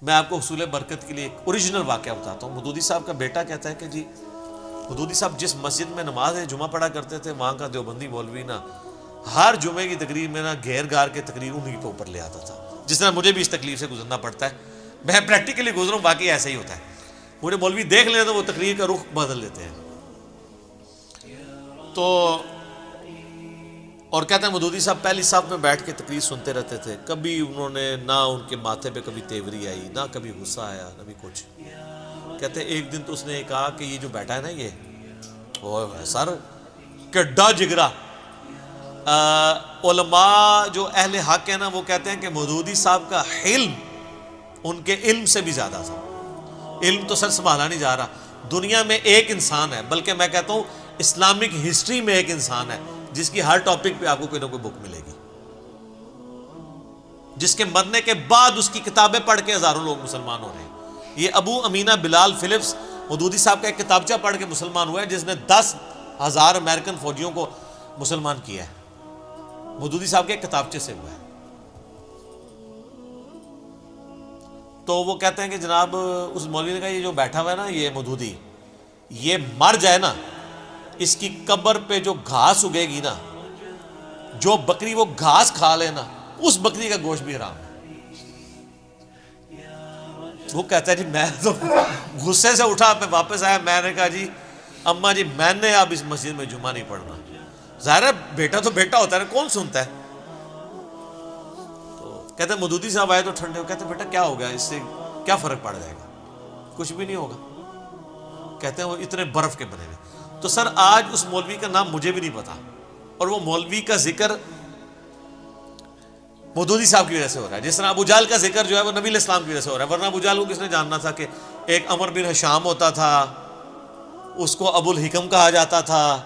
میں آپ کو حصول برکت کے لیے ایک اوریجنل واقعہ بتاتا ہوں. مودودی صاحب کا بیٹا کہتا ہے کہ جی مودودی صاحب جس مسجد میں نماز جمعہ پڑھا کرتے تھے وہاں کا دیوبندی مولوی نا ہر جمعے کی تقریر میں نا گھیر گار کے تقریر انہیں کے اوپر لے آتا تھا. جس طرح مجھے بھی اس تکلیف سے گزرنا پڑتا ہے, میں پریکٹیکلی گزروں, باقی ایسا ہی ہوتا ہے. مجھے مولوی دیکھ لیں تو وہ تقریر کا رخ بدل لیتے ہیں. تو اور کہتے ہیں مودودی صاحب پہلی صف میں بیٹھ کے تقریر سنتے رہتے تھے. کبھی انہوں نے نہ ان کے ماتھے پہ کبھی تیوری آئی, نہ کبھی غصہ آیا, نہ بھی کچھ. کہتے ہیں ایک دن تو اس نے کہا کہ یہ جو بیٹھا ہے نا یہ سر کڈا جگرا. علماء جو اہل حق ہیں نا وہ کہتے ہیں کہ مودودی صاحب کا علم ان کے علم سے بھی زیادہ تھا. علم تو سر سنبھالا نہیں جا رہا. دنیا میں ایک انسان ہے, بلکہ میں کہتا ہوں اسلامک ہسٹری میں ایک انسان ہے جس کی ہر ٹاپک پہ آپ کو کوئی نہ کوئی بک ملے گی, جس کے مرنے کے بعد اس کی کتابیں پڑھ کے ہزاروں لوگ مسلمان ہو رہے ہیں. یہ ابو امینہ بلال فلپس مودودی صاحب کا ایک کتابچہ پڑھ کے مسلمان ہوا ہے, جس نے 10,000 امریکن فوجیوں کو مسلمان کیا ہے. مودودی صاحب کے ایک کتابچے سے ہوا ہے. تو وہ کہتے ہیں کہ جناب اس مولوی نے کہا یہ جو بیٹھا ہوا ہے نا یہ مودودی, یہ مر جائے نا, اس کی قبر پہ جو گھاس اگے گی نا, جو بکری وہ گھاس کھا لے نا, اس بکری کا گوشت بھی حرام ہے. وہ کہتا ہے جی میں تو غصے سے اٹھا, پہ واپس آیا, میں نے کہا جی اماں جی میں نے اب اس مسجد میں جمعہ نہیں پڑھنا. ظاہر ہے بیٹا تو بیٹا ہوتا ہے نا, کون سنتا ہے. تو کہتے ہیں مودودی صاحب آئے تو ٹھنڈے ہو, کہتے ہیں بیٹا کیا ہو گیا, اس سے کیا فرق پڑ جائے گا, کچھ بھی نہیں ہوگا. کہتے ہیں وہ اتنے برف کے بنے ہوئے. تو سر آج اس مولوی کا نام مجھے بھی نہیں پتا, اور وہ مولوی کا ذکر مودودی صاحب کی وجہ سے ہو رہا ہے. جس طرح ابو جہل کا ذکر جو ہے وہ نبی علیہ السلام کی وجہ سے ہو رہا ہے, ورنہ ابو جہل کو کس نے جاننا تھا کہ ایک عمر بن ہشام ہوتا تھا, اس کو ابو الحکم کہا جاتا تھا,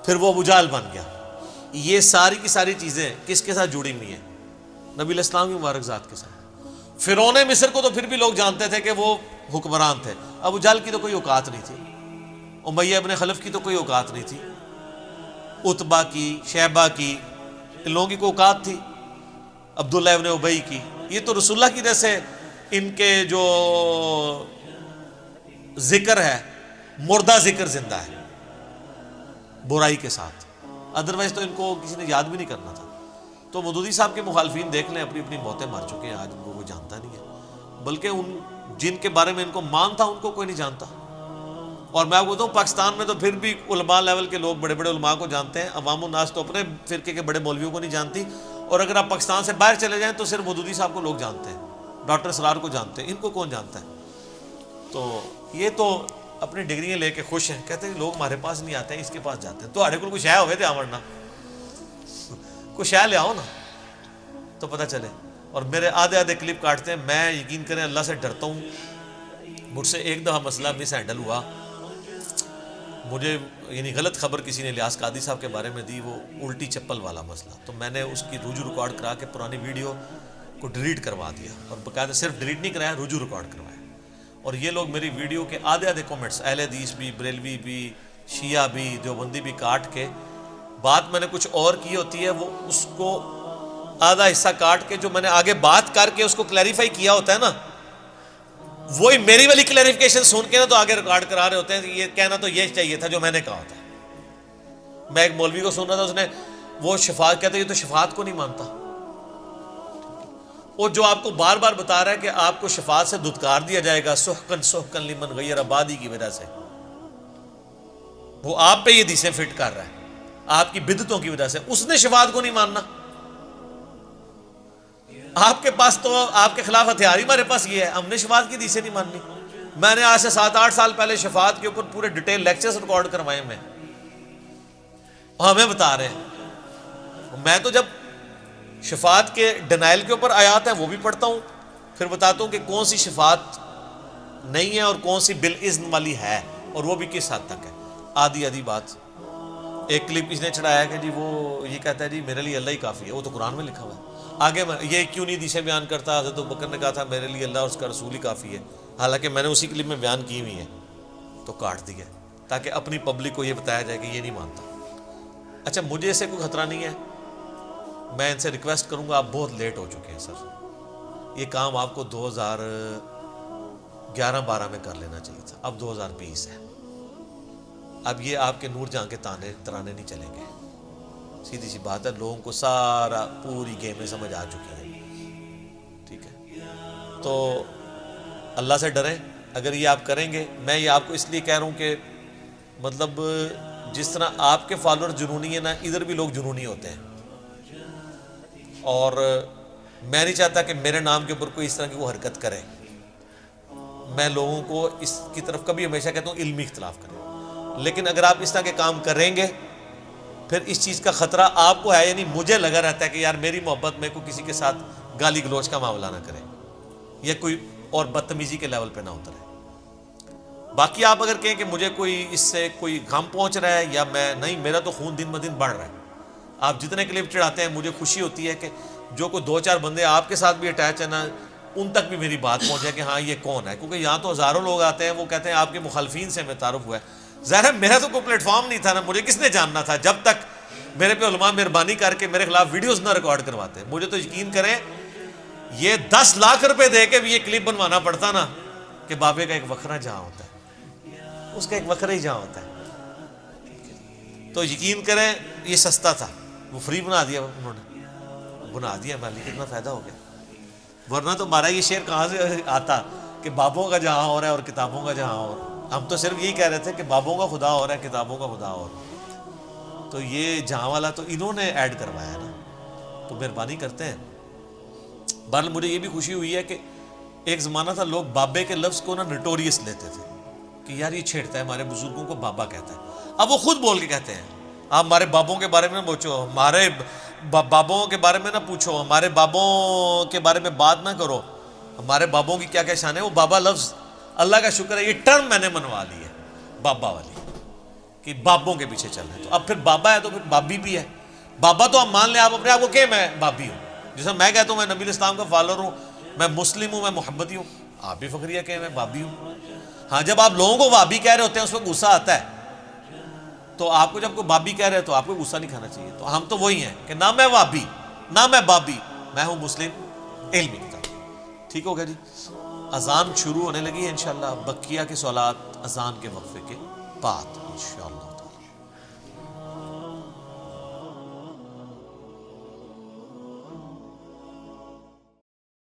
پھر وہ ابو جہل بن گیا. یہ ساری کی ساری چیزیں کس کے ساتھ جڑی ہوئی ہیں, نبی علیہ السلام کی مبارک ذات کے ساتھ. فرعون مصر کو تو پھر بھی لوگ جانتے تھے کہ وہ حکمران تھے, ابو جہل کی تو کوئی اوقات نہیں تھی, امیہ ابن خلف کی تو کوئی اوقات نہیں تھی, عتبہ کی, شیبہ کی, ان لوگوں کی کوئی اوقات تھی, عبداللہ ابن ابی کی. یہ تو رسول اللہ کی وجہ سے ان کے جو ذکر ہے مردہ ذکر زندہ ہے برائی کے ساتھ, ادروائز تو ان کو کسی نے یاد بھی نہیں کرنا تھا. تو مودودی صاحب کے مخالفین دیکھ لیں, اپنی اپنی موتیں مر چکے ہیں, آج ان کو کوئی جانتا نہیں ہے, بلکہ ان جن کے بارے میں ان کو مان تھا ان کو کوئی نہیں جانتا. اور میں آپ کو بتاؤں پاکستان میں تو پھر بھی علماء لیول کے لوگ بڑے بڑے علماء کو جانتے ہیں, عوام الناس تو اپنے فرقے کے بڑے مولویوں کو نہیں جانتی. اور اگر آپ پاکستان سے باہر چلے جائیں تو صرف مودودی صاحب کو لوگ جانتے ہیں, ڈاکٹر اسرار کو جانتے ہیں, ان کو کون جانتا ہے. تو یہ تو اپنی ڈگریاں لے کے خوش ہیں, کہتے ہیں لوگ ہمارے پاس نہیں آتے ہیں, اس کے پاس جاتے ہیں. تو ہمارے کو کچھ شے ہوئے تھے آمرنا, کچھ شے لے آؤ نا تو پتہ چلے. اور میرے آدھے کلپ کاٹتے ہیں, میں یقین کریں اللہ سے ڈرتا ہوں. مجھ سے ایک دفعہ مسئلہ مس ہینڈل ہوا, مجھے یعنی غلط خبر کسی نے الیاس قادری صاحب کے بارے میں دی, وہ الٹی چپل والا مسئلہ. تو میں نے اس کی رجوع ریکارڈ کرا کے پرانی ویڈیو کو ڈیلیٹ کروا دیا, اور باقاعدہ صرف ڈیلیٹ نہیں کرایا, رجوع ریکارڈ کروایا. اور یہ لوگ میری ویڈیو کے آدھے کمنٹس, اہل حدیث بھی, بریلوی بھی, شیعہ بھی, دیوبندی بھی, کاٹ کے بات میں نے کچھ اور کی ہوتی ہے, وہ اس کو آدھا حصہ کاٹ کے جو میں نے آگے بات کر کے اس کو کلیریفائی کیا ہوتا ہے نا, وہی میری والی کلیریفیکیشن سن کے نا تو آگے ریکارڈ کرا رہے ہوتے ہیں. یہ کہنا تو یہ چاہیے تھا جو میں نے کہا تھا. میں ایک مولوی کو سن رہا تھا, اس نے وہ شفاعت کہتے ہیں یہ تو شفاعت کو نہیں مانتا, اور جو آپ کو بار بار بتا رہا ہے کہ آپ کو شفاعت سے دھتکار دیا جائے گا سحقن سحقن لمن غیر آبادی کی وجہ سے, وہ آپ پہ یہ حدیثیں فٹ کر رہا ہے آپ کی بدعتوں کی وجہ سے. اس نے شفاعت کو نہیں ماننا, آپ کے پاس تو آپ کے خلاف ہتھیار ہی ہمارے پاس یہ ہے, ہم نے شفاعت کی حدیثیں نہیں ماننی. میں نے آج سے 7-8 سال پہلے شفاعت کے اوپر پورے ڈیٹیل لیکچرز ریکارڈ کروائے میں, ہمیں بتا رہے ہیں. میں تو جب شفاعت کے ڈینائل کے اوپر آیات ہیں وہ بھی پڑھتا ہوں, پھر بتاتا ہوں کہ کون سی شفاعت نہیں ہے اور کون سی بالاذن والی ہے, اور وہ بھی کس حد تک ہے. آدھی بات. ایک کلپ کسی نے چڑھایا کہ جی وہ یہ کہتا ہے جی میرے لیے اللہ ہی کافی ہے, وہ تو قرآن میں لکھا ہوا ہے. آگے میں یہ کیوں نہیں حدیثیں بیان کرتا, حضرت ابوبکر نے کہا تھا میرے لیے اللہ اور اس کا رسول ہی کافی ہے, حالانکہ میں نے اسی کلپ میں بیان کی ہوئی ہے, تو کاٹ دیا تاکہ اپنی پبلک کو یہ بتایا جائے کہ یہ نہیں مانتا. اچھا مجھے اسے کوئی خطرہ نہیں ہے, میں ان سے ریکویسٹ کروں گا, آپ بہت لیٹ ہو چکے ہیں سر, یہ کام آپ کو 2011-12 میں کر لینا چاہیے تھا. اب 2020 ہے. اب یہ آپ کے نور جہاں کے ترانے نہیں چلیں گے. سیدھی سی بات ہے, لوگوں کو سارا پوری گیمیں سمجھ آ چکی ہیں. ٹھیک ہے, تو اللہ سے ڈریں. اگر یہ آپ کریں گے, میں یہ آپ کو اس لیے کہہ رہا ہوں کہ مطلب جس طرح آپ کے فالوور جنونی ہیں نا, ادھر بھی لوگ جنونی ہوتے ہیں. اور میں نہیں چاہتا کہ میرے نام کے اوپر کوئی اس طرح کی وہ حرکت کرے. میں لوگوں کو اس کی طرف کبھی ہمیشہ کہتا ہوں علمی اختلاف کریں. لیکن اگر آپ اس طرح کے کام کریں گے پھر اس چیز کا خطرہ آپ کو ہے. یعنی مجھے لگا رہتا ہے کہ یار میری محبت میں کوئی کسی کے ساتھ گالی گلوچ کا معاملہ نہ کرے یا کوئی اور بدتمیزی کے لیول پہ نہ اترے. باقی آپ اگر کہیں کہ مجھے کوئی اس سے کوئی غم پہنچ رہا ہے یا میں نہیں, میرا تو خون دن بدن بڑھ رہا ہے. آپ جتنے کلپ چڑھاتے ہیں مجھے خوشی ہوتی ہے کہ جو کوئی 2-4 بندے آپ کے ساتھ بھی اٹیچ ہیں نا, ان تک بھی میری بات پہنچے کہ ہاں یہ کون ہے. کیونکہ یہاں تو ہزاروں لوگ آتے ہیں, وہ کہتے ہیں آپ کے مخالفین سے ہمیں تعارف ہوا ہے. ظاہر ہے میرا تو کوئی پلیٹ فارم نہیں تھا نا, مجھے کس نے جاننا تھا جب تک میرے پہ علماء مہربانی کر کے میرے خلاف ویڈیوز نہ ریکارڈ کرواتے. مجھے تو یقین کریں یہ 10 لاکھ روپے دے کے بھی یہ کلپ بنوانا پڑتا نا کہ بابے کا ایک وکھرا جہاں ہوتا ہے, اس کا ایک وکھرا ہی جہاں ہوتا ہے. تو یقین کریں یہ سستا تھا, وہ فری بنا دیا انہوں نے, بنا دیا. میں کتنا فائدہ ہو گیا. ورنہ تو ہمارا یہ شعر کہاں سے آتا کہ بابوں کا جہاں ہو رہا ہے اور کتابوں کا جہاں ہو رہا ہے. ہم تو صرف یہی کہہ رہے تھے کہ بابوں کا خدا ہو رہا ہے, کتابوں کا خدا ہو رہا ہے. تو یہ جہاں والا تو انہوں نے ایڈ کروایا نا, تو مہربانی کرتے ہیں. بہرحال مجھے یہ بھی خوشی ہوئی ہے کہ ایک زمانہ تھا لوگ بابے کے لفظ کو نا نٹوریس لیتے تھے کہ یار یہ چھیڑتا ہے, ہمارے بزرگوں کو بابا کہتا ہے. اب وہ خود بول کے کہتے ہیں آپ ہمارے بابوں کے بارے میں نہ پوچھو, ہمارے بابوں کے بارے میں نہ پوچھو, ہمارے بابوں کے بارے میں بات نہ کرو, ہمارے بابوں کی کیا کیا شان ہے. وہ بابا لفظ اللہ کا شکر ہے یہ ٹرم میں نے منوا لی ہے بابا والی, کہ بابوں کے پیچھے چل رہے ہیں. تو اب پھر بابا ہے تو پھر بابی بھی ہے. بابا تو ہم مان لیں آپ اپنے آپ کو کہ میں بابی ہوں, جیسے میں کہتا ہوں میں نبی اسلام کا فالوور ہوں, میں مسلم ہوں, میں محبتی ہوں, آپ بھی فخریہ کہ میں بابی ہوں. ہاں جب آپ لوگوں کو بابی کہہ رہے ہوتے ہیں اس وقت غصہ آتا ہے, تو آپ کو جب کوئی بابی کہہ رہے تو آپ کو غصہ نہیں کھانا چاہیے. تو ہم تو وہی ہیں کہ نہ میں بابی نہ میں بابی, میں ہوں مسلم علمی کتاب. ٹھیک ہوگا جی. اذان شروع ہونے لگی ہے انشاءاللہ. بقیہ کے سوالات اذان کے وقفے کے بعد انشاءاللہ.